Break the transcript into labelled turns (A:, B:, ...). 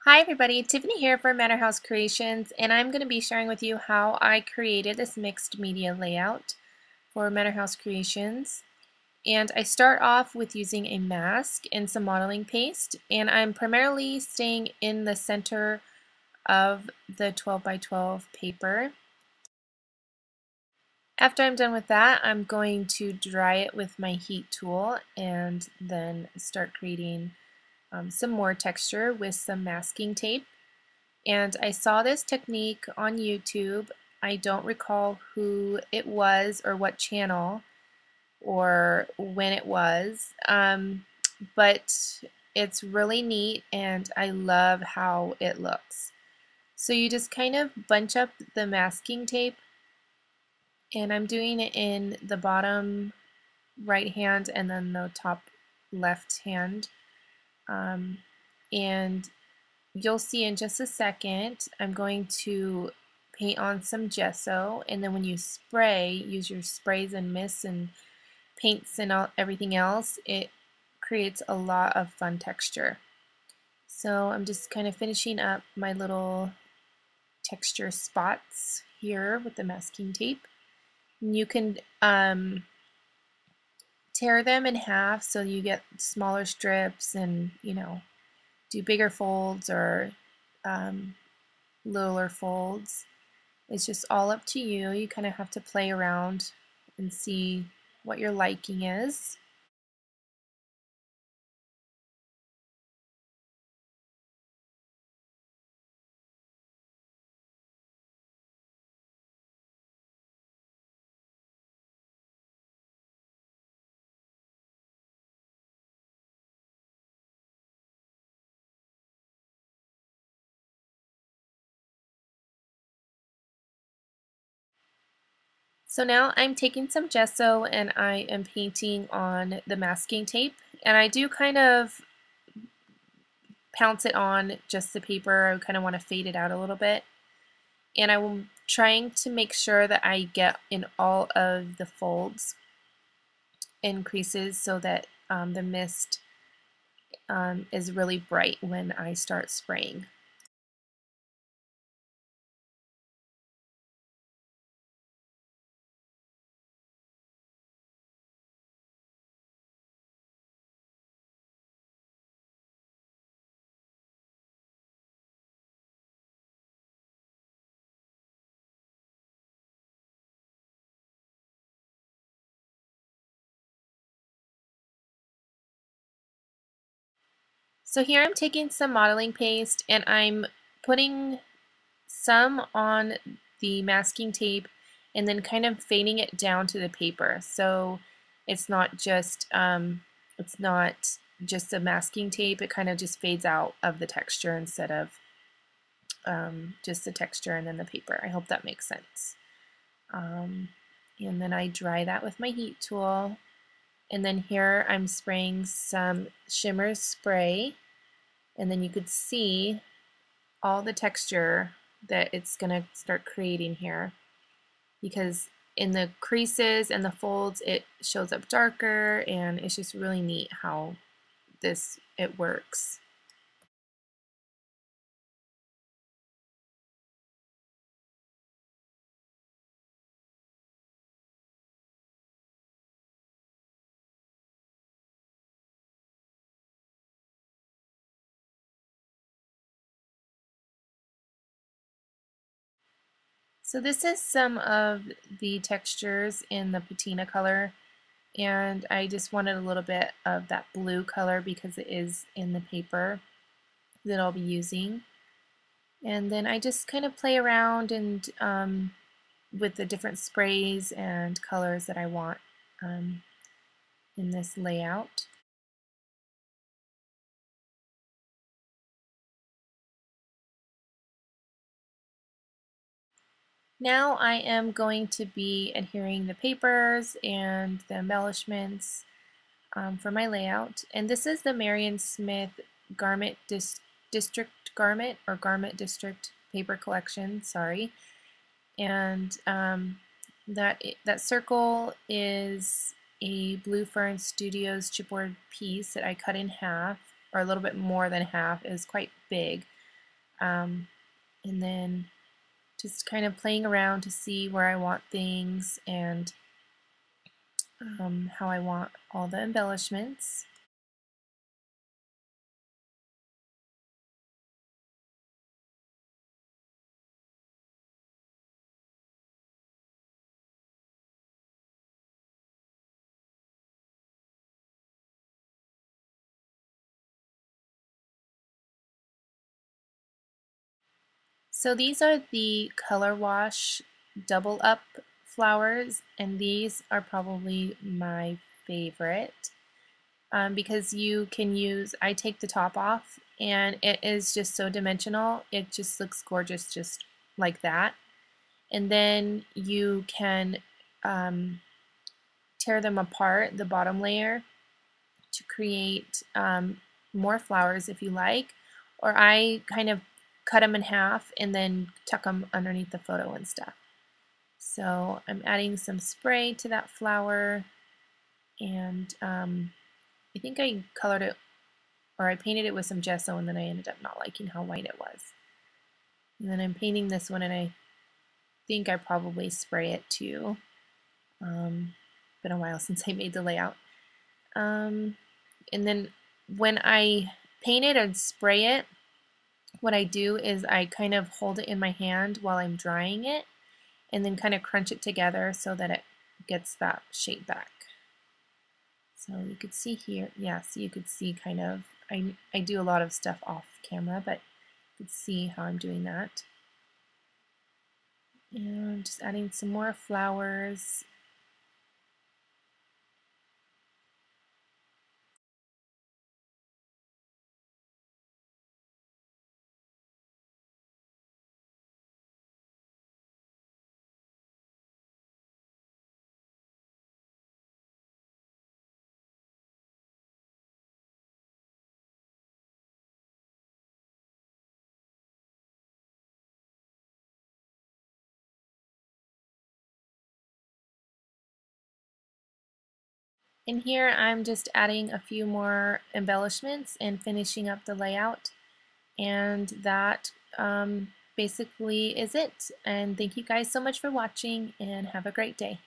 A: Hi everybody, Tiffany here for Manor House Creations, and I'm going to be sharing with you how I created this mixed media layout for Manor House Creations. And I start off with using a mask and some modeling paste, and I'm primarily staying in the center of the 12 by 12 paper. After I'm done with that, I'm going to dry it with my heat tool and then start creating some more texture with some masking tape. And I saw this technique on YouTube. I don't recall who it was or what channel or when it was, but it's really neat and I love how it looks. So you just kind of bunch up the masking tape, and I'm doing it in the bottom right hand and then the top left hand. And you'll see in just a second, I'm going to paint on some gesso, and then when you spray, use your sprays and mists and paints and everything else, it creates a lot of fun texture. So I'm just kind of finishing up my little texture spots here with the masking tape. And you can tear them in half so you get smaller strips and, do bigger folds or littler folds. It's just all up to you. You kind of have to play around and see what your liking is. So now I'm taking some gesso and I am painting on the masking tape, and I do kind of pounce it on just the paper. I kind of want to fade it out a little bit, and I'm trying to make sure that I get in all of the folds and creases so that the mist is really bright when I start spraying. So here I'm taking some modeling paste and I'm putting some on the masking tape and then kind of fading it down to the paper. So it's not just the masking tape, it kind of just fades out of the texture instead of just the texture and then the paper. I hope that makes sense. And then I dry that with my heat tool. And then here I'm spraying some shimmer spray, and then you could see all the texture that it's going to start creating here, because in the creases and the folds it shows up darker, and it's just really neat how it works. So this is some of the textures in the patina color, and I just wanted a little bit of that blue color because it is in the paper that I'll be using. And then I just kind of play around and with the different sprays and colors that I want in this layout. Now I am going to be adhering the papers and the embellishments for my layout. And this is the Marion Smith Garment District Garment, or Garment District Paper Collection, sorry. And that circle is a Blue Fern Studios chipboard piece that I cut in half, or a little bit more than half. It was quite big. And then just kind of playing around to see where I want things and how I want all the embellishments. So these are the color wash double up flowers, and these are probably my favorite because you can use, I take the top off and it is just so dimensional. It just looks gorgeous just like that. And then you can tear them apart, the bottom layer, to create more flowers if you like, or I kind of cut them in half and then tuck them underneath the photo and stuff. So I'm adding some spray to that flower, and I think I colored it, or I painted it with some gesso, and then I ended up not liking how white it was. And then I'm painting this one, and I think I probably spray it too. Been a while since I made the layout. And then when I paint it and spray it, what I do is I kind of hold it in my hand while I'm drying it and then kind of crunch it together so that it gets that shape back. So you could see here, yes, you could see kind of, I do a lot of stuff off camera, but you could see how I'm doing that. And just adding some more flowers. In here, I'm just adding a few more embellishments and finishing up the layout. And that basically is it. And thank you guys so much for watching, and have a great day.